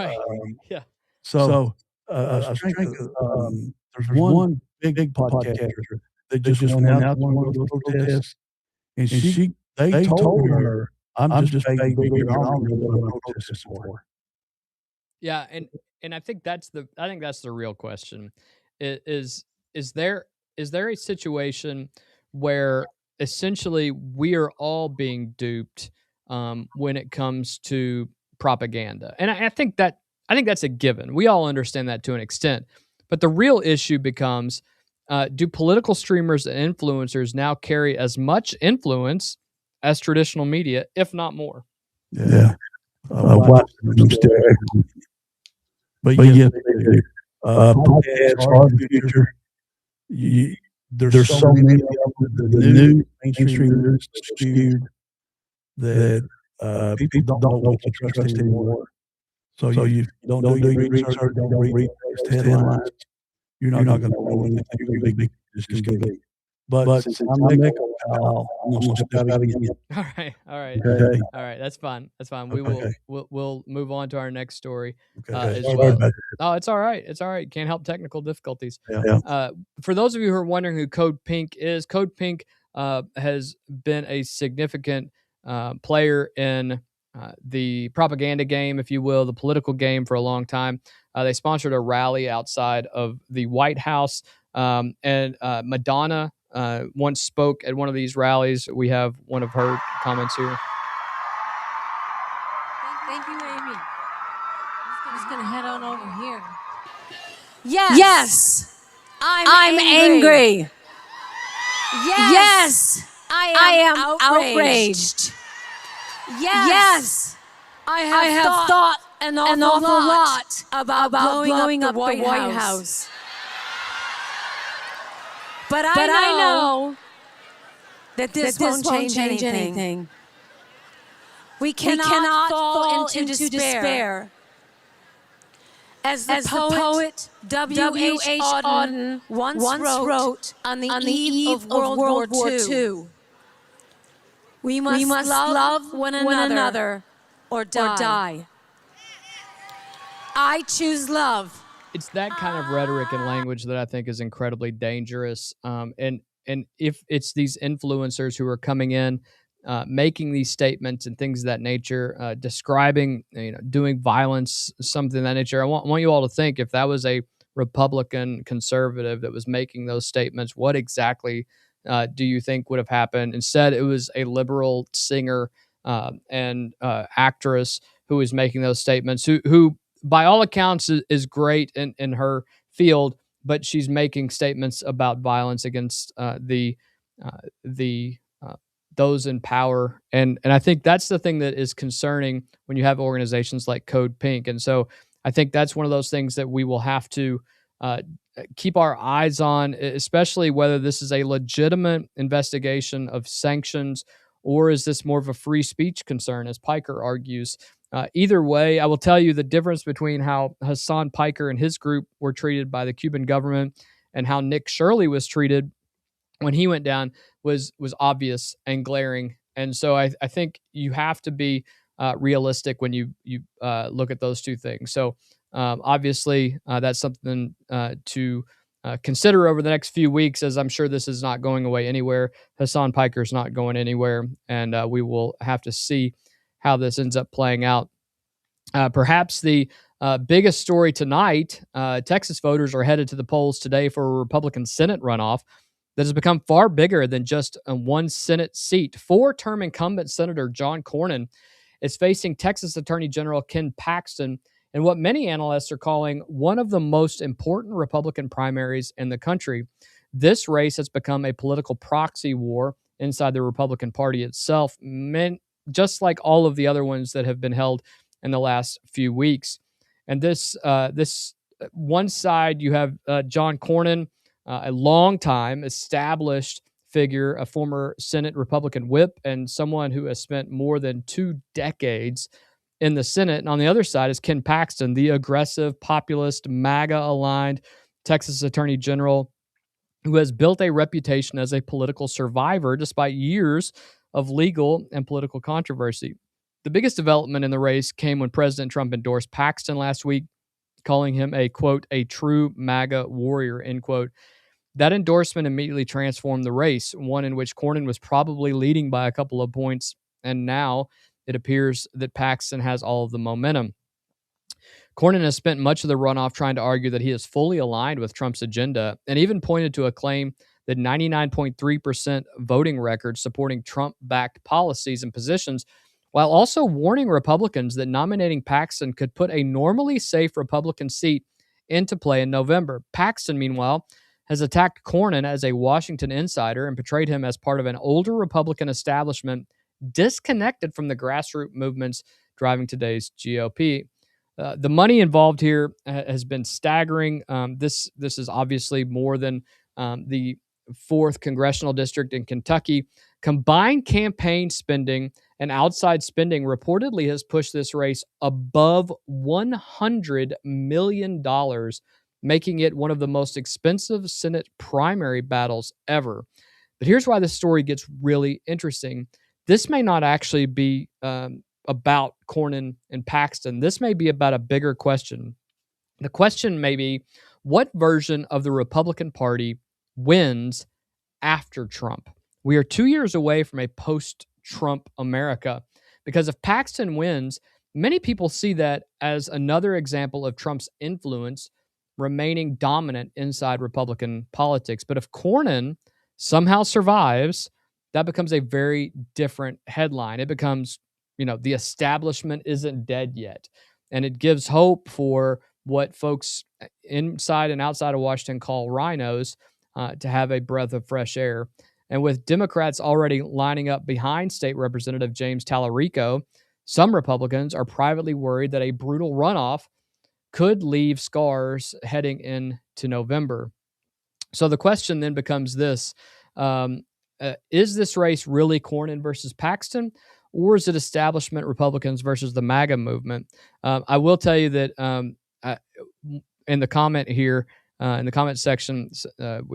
yeah. So there's one big podcaster that just went out to one of those protests, and they told her, "I'm just paying bigger. I don't know what I'm protesting for." Yeah, and I think that's the real question. Is there a situation where essentially we are all being duped when it comes to propaganda? And I think that's a given. We all understand that to an extent. But the real issue becomes, do political streamers and influencers now carry as much influence as traditional media, if not more? Yeah. I'm still but yes, they do. Podcasts are the future. There's so many of them. The new mainstream news is skewed that people don't know what to trust anymore. So you don't do your research, don't read headlines. You're not going to know anything big this can be. But since I'm Echo Pal, I'm going to step out again. All right. Okay. All right. That's fine. We'll move on to our next story as Sorry well. about Oh, it's all right. It's all right. Can't help technical difficulties. Yeah. For those of you who are wondering who Code Pink is, Code Pink has been a significant player in the propaganda game, if you will, the political game for a long time. They sponsored a rally outside of the White House, and Madonna once spoke at one of these rallies. We have one of her comments here. Thank you, Amy. I'm just gonna head on over here. Yes, I'm angry. Yes, I am outraged. Yes, I have thought an awful lot about blowing up the White House. But I know that this won't change anything. We cannot fall into despair. As the poet W.H. Auden once wrote on the eve of World War II, we must love one another or die. I choose love. It's that kind of rhetoric and language that I think is incredibly dangerous. And if it's these influencers who are coming in, making these statements and things of that nature, describing, doing violence, something of that nature. I want you all to think, if that was a Republican conservative that was making those statements, what exactly do you think would have happened? Instead, it was a liberal singer and actress who was making those statements, who by all accounts is great in her field, but she's making statements about violence against those in power. And I think that's the thing that is concerning when you have organizations like Code Pink. And so I think that's one of those things that we will have to keep our eyes on, especially whether this is a legitimate investigation of sanctions, or is this more of a free speech concern, as Piker argues. Either way, I will tell you the difference between how Hassan Piker and his group were treated by the Cuban government and how Nick Shirley was treated when he went down was obvious and glaring. And so I think you have to be realistic when you look at those two things. So obviously that's something to consider over the next few weeks, as I'm sure this is not going away anywhere. Hassan Piker's not going anywhere, and we will have to see how this ends up playing out. Perhaps the biggest story tonight, Texas voters are headed to the polls today for a Republican Senate runoff that has become far bigger than just one Senate seat. Four-term incumbent Senator John Cornyn is facing Texas Attorney General Ken Paxton in what many analysts are calling one of the most important Republican primaries in the country. This race has become a political proxy war inside the Republican Party itself, just like all of the other ones that have been held in the last few weeks. And this one side, you have John Cornyn, a long-time established figure, a former Senate Republican whip, and someone who has spent more than 2 decades in the Senate. And on the other side is Ken Paxton, the aggressive, populist, MAGA-aligned Texas Attorney General, who has built a reputation as a political survivor despite years of legal and political controversy. The biggest development in the race came when President Trump endorsed Paxton last week, calling him a, quote, a true MAGA warrior, end quote. That endorsement immediately transformed the race, one in which Cornyn was probably leading by a couple of points, and now it appears that Paxton has all of the momentum. Cornyn has spent much of the runoff trying to argue that he is fully aligned with Trump's agenda, and even pointed to a claim that 99.3% voting records supporting Trump-backed policies and positions, while also warning Republicans that nominating Paxton could put a normally safe Republican seat into play in November. Paxton, meanwhile, has attacked Cornyn as a Washington insider and portrayed him as part of an older Republican establishment disconnected from the grassroots movements driving today's GOP. The money involved here has been staggering. This is obviously more than the 4th congressional district in Kentucky. Combined campaign spending and outside spending reportedly has pushed this race above $100 million, making it one of the most expensive Senate primary battles ever. But here's why this story gets really interesting. This may not actually be about Cornyn and Paxton. This may be about a bigger question. The question may be, what version of the Republican Party wins after Trump? We are 2 years away from a post-Trump America, Because if Paxton wins, many people see that as another example of Trump's influence remaining dominant inside Republican politics. But if Cornyn somehow survives, that becomes a very different headline. It becomes, the establishment isn't dead yet. And it gives hope for what folks inside and outside of Washington call rhinos to have a breath of fresh air. And with Democrats already lining up behind State Representative James Tallarico, some Republicans are privately worried that a brutal runoff could leave scars heading into November. So the question then becomes this. Is this race really Cornyn versus Paxton, or is it establishment Republicans versus the MAGA movement? I will tell you that in the comment here, in the comment section,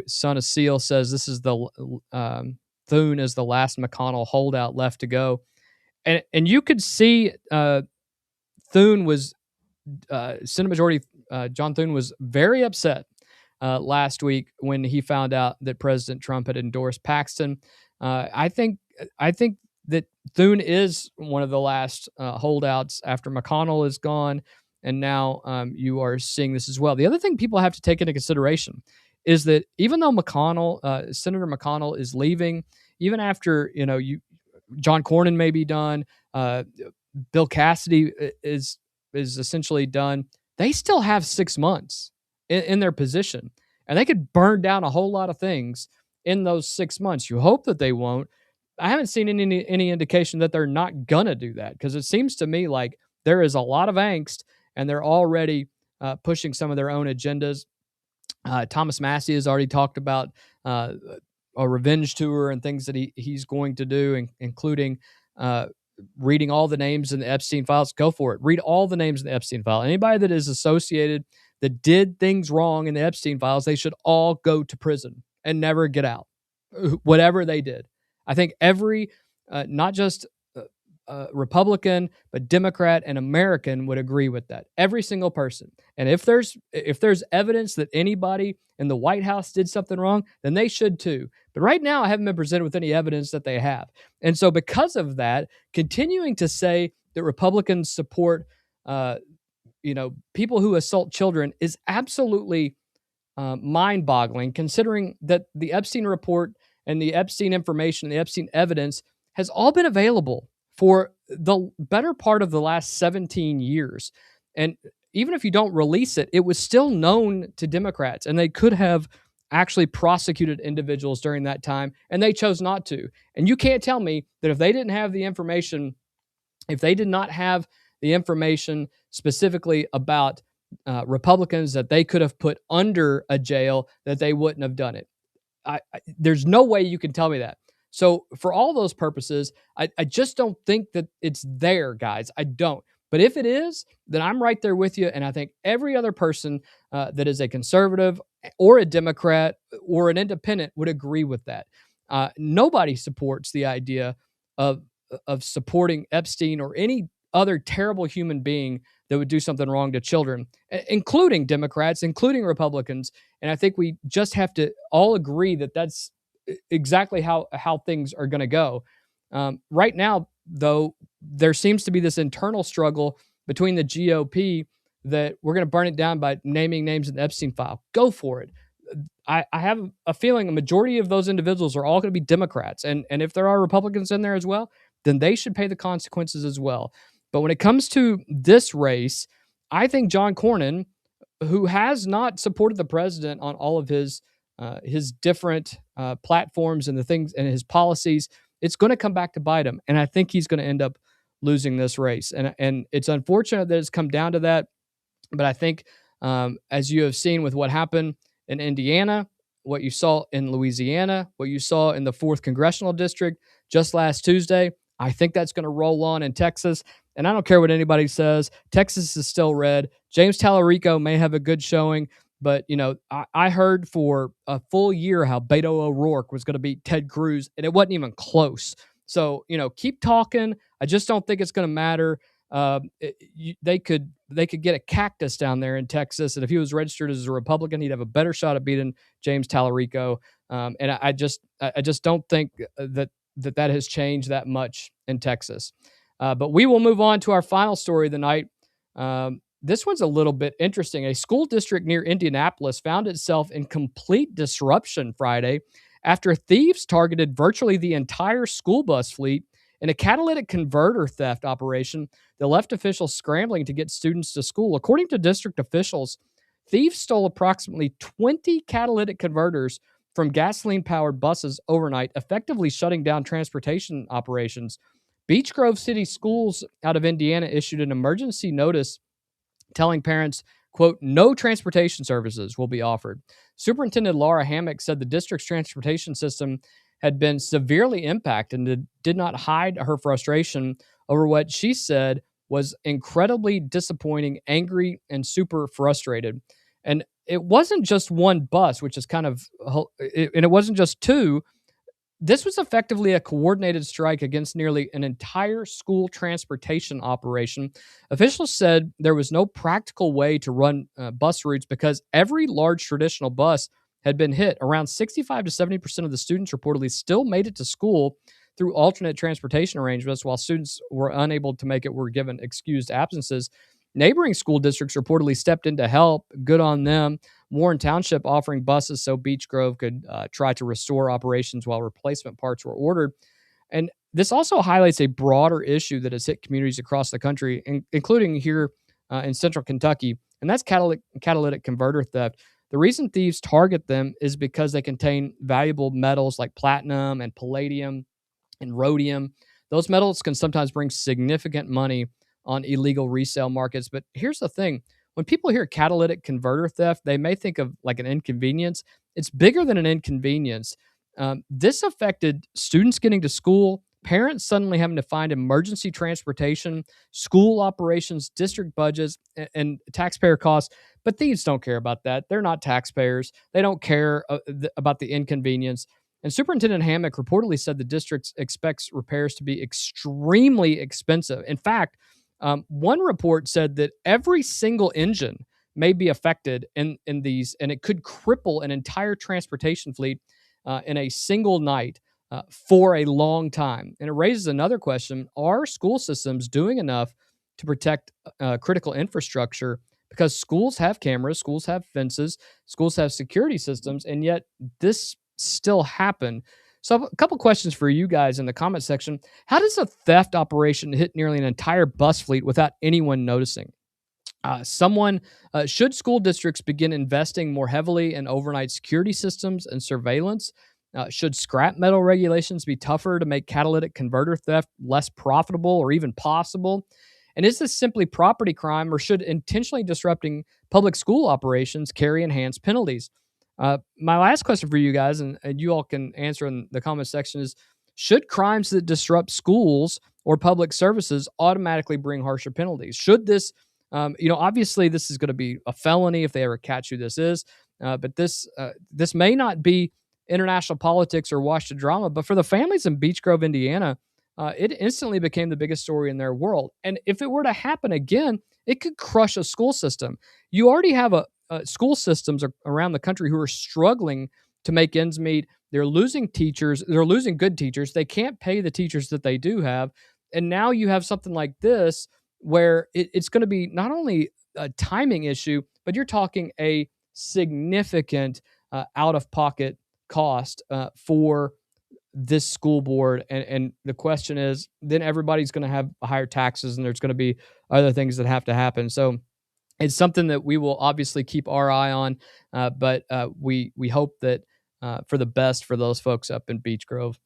Son of Seal says this is Thune is the last McConnell holdout left to go. And you could see Thune was, Senate Majority John Thune was very upset last week when he found out that President Trump had endorsed Paxton. I think that Thune is one of the last holdouts after McConnell is gone, and now you are seeing this as well. The other thing people have to take into consideration is that even though Senator McConnell is leaving, even after John Cornyn may be done, Bill Cassidy is essentially done, they still have 6 months in their position, and they could burn down a whole lot of things in those 6 months. You hope that they won't. I haven't seen any indication that they're not gonna do that, because it seems to me like there is a lot of angst, and they're already pushing some of their own agendas. Thomas Massie has already talked about a revenge tour and things that he's going to do, including reading all the names in the Epstein files. Go for it. Read all the names in the Epstein file. Anybody that is associated that did things wrong in the Epstein files, they should all go to prison and never get out, whatever they did. I think every, not just Republican, but Democrat and American would agree with that. Every single person. And if there's evidence that anybody in the White House did something wrong, then they should too. But right now, I haven't been presented with any evidence that they have. And so because of that, continuing to say that Republicans support, people who assault children is absolutely mind-boggling, considering that the Epstein report and the Epstein information, the Epstein evidence has all been available for the better part of the last 17 years. And even if you don't release it, it was still known to Democrats, and they could have actually prosecuted individuals during that time, and they chose not to. And you can't tell me that if they didn't have the information, if they did not have the information specifically about Republicans that they could have put under a jail, that they wouldn't have done it. There's no way you can tell me that. So for all those purposes, I just don't think that it's there, guys. I don't. But if it is, then I'm right there with you. And I think every other person that is a conservative or a Democrat or an independent would agree with that. Nobody supports the idea of supporting Epstein or any other terrible human being that would do something wrong to children, including Democrats, including Republicans. And I think we just have to all agree that that's exactly how things are going to go. Right now, though, there seems to be this internal struggle between the GOP that we're going to burn it down by naming names in the Epstein file. Go for it. I have a feeling a majority of those individuals are all going to be Democrats. And if there are Republicans in there as well, then they should pay the consequences as well. But when it comes to this race, I think John Cornyn, who has not supported the president on all of his different platforms and the things and his policies, it's going to come back to bite him. And I think he's going to end up losing this race. And it's unfortunate that it's come down to that. But I think as you have seen with what happened in Indiana, what you saw in Louisiana, what you saw in the 4th Congressional District just last Tuesday, I think that's going to roll on in Texas. And I don't care what anybody says. Texas is still red. James Tallarico may have a good showing. But, I heard for a full year how Beto O'Rourke was going to beat Ted Cruz, and it wasn't even close. So, keep talking. I just don't think it's going to matter. They could get a cactus down there in Texas, and if he was registered as a Republican, he'd have a better shot at beating James Tallarico. And I just don't think that has changed that much in Texas. But we will move on to our final story of the night. This one's a little bit interesting. A school district near Indianapolis found itself in complete disruption Friday after thieves targeted virtually the entire school bus fleet in a catalytic converter theft operation that left officials scrambling to get students to school. According to district officials, thieves stole approximately 20 catalytic converters from gasoline-powered buses overnight, effectively shutting down transportation operations. Beech Grove City Schools out of Indiana issued an emergency notice telling parents, quote, no transportation services will be offered. Superintendent Laura Hammock said the district's transportation system had been severely impacted and did not hide her frustration over what she said was incredibly disappointing, angry, and super frustrated. And it wasn't just one bus, which is kind of, and it wasn't just two. This was effectively a coordinated strike against nearly an entire school transportation operation. Officials said there was no practical way to run bus routes because every large traditional bus had been hit. Around 65 to 70% of the students reportedly still made it to school through alternate transportation arrangements, while students were unable to make it were given excused absences. Neighboring school districts reportedly stepped in to help. Good on them. Warren Township offering buses so Beech Grove could try to restore operations while replacement parts were ordered. And this also highlights a broader issue that has hit communities across the country, including here in central Kentucky, and that's catalytic converter theft. The reason thieves target them is because they contain valuable metals like platinum and palladium and rhodium. Those metals can sometimes bring significant money on illegal resale markets. But here's the thing. When people hear catalytic converter theft, they may think of like an inconvenience. It's bigger than an inconvenience. This affected students getting to school, parents suddenly having to find emergency transportation, school operations, district budgets, and taxpayer costs. But thieves don't care about that. They're not taxpayers. They don't care about the inconvenience. And Superintendent Hammock reportedly said the district expects repairs to be extremely expensive. In fact, one report said that every single engine may be affected in these, and it could cripple an entire transportation fleet in a single night for a long time. And it raises another question. Are school systems doing enough to protect critical infrastructure? Because schools have cameras, schools have fences, schools have security systems, and yet this still happened. So a couple questions for you guys in the comment section. How does a theft operation hit nearly an entire bus fleet without anyone noticing? Should school districts begin investing more heavily in overnight security systems and surveillance? Should scrap metal regulations be tougher to make catalytic converter theft less profitable or even possible? And is this simply property crime, or should intentionally disrupting public school operations carry enhanced penalties? My last question for you guys, and you all can answer in the comment section, is should crimes that disrupt schools or public services automatically bring harsher penalties? Should this, obviously this is going to be a felony if they ever catch who this is, but this may not be international politics or Washington drama, but for the families in Beech Grove, Indiana, it instantly became the biggest story in their world. And if it were to happen again, it could crush a school system. You already have school systems around the country who are struggling to make ends meet. They're losing teachers. They're losing good teachers. They can't pay the teachers that they do have. And now you have something like this where it's going to be not only a timing issue, but you're talking a significant out-of-pocket cost for this school board. And the question is, then everybody's going to have higher taxes, and there's going to be other things that have to happen. So it's something that we will obviously keep our eye on, but we hope that for the best for those folks up in Beech Grove,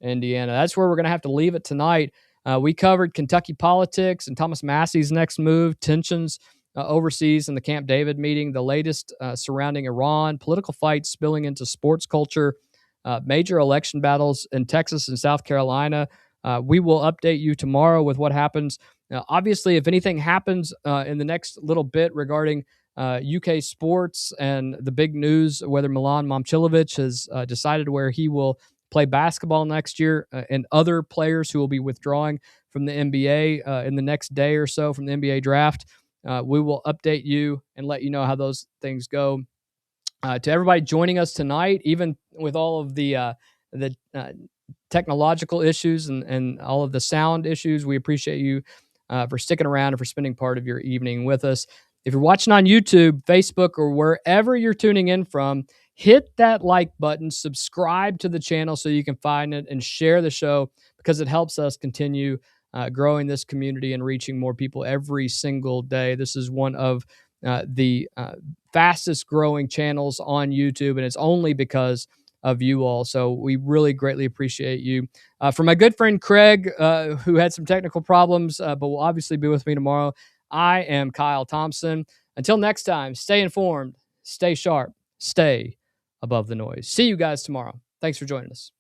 Indiana. That's where we're going to have to leave it tonight. We covered Kentucky politics and Thomas Massie's next move, tensions overseas in the Camp David meeting, the latest surrounding Iran, political fights spilling into sports culture, major election battles in Texas and South Carolina. We will update you tomorrow with what happens. Obviously, if anything happens in the next little bit regarding UK sports and the big news, whether Milan Momcilovic has decided where he will play basketball next year, and other players who will be withdrawing from the NBA in the next day or so from the NBA draft, we will update you and let you know how those things go. To everybody joining us tonight, even with all of the technological issues and all of the sound issues. We appreciate you for sticking around and for spending part of your evening with us. If you're watching on YouTube, Facebook, or wherever you're tuning in from, hit that like button, subscribe to the channel so you can find it, and share the show, because it helps us continue growing this community and reaching more people every single day. This is one of the fastest growing channels on YouTube, and it's only because of you all. So we really greatly appreciate you. For my good friend Craig, who had some technical problems, but will obviously be with me tomorrow, I am Kyle Thompson. Until next time, stay informed, stay sharp, stay above the noise. See you guys tomorrow. Thanks for joining us.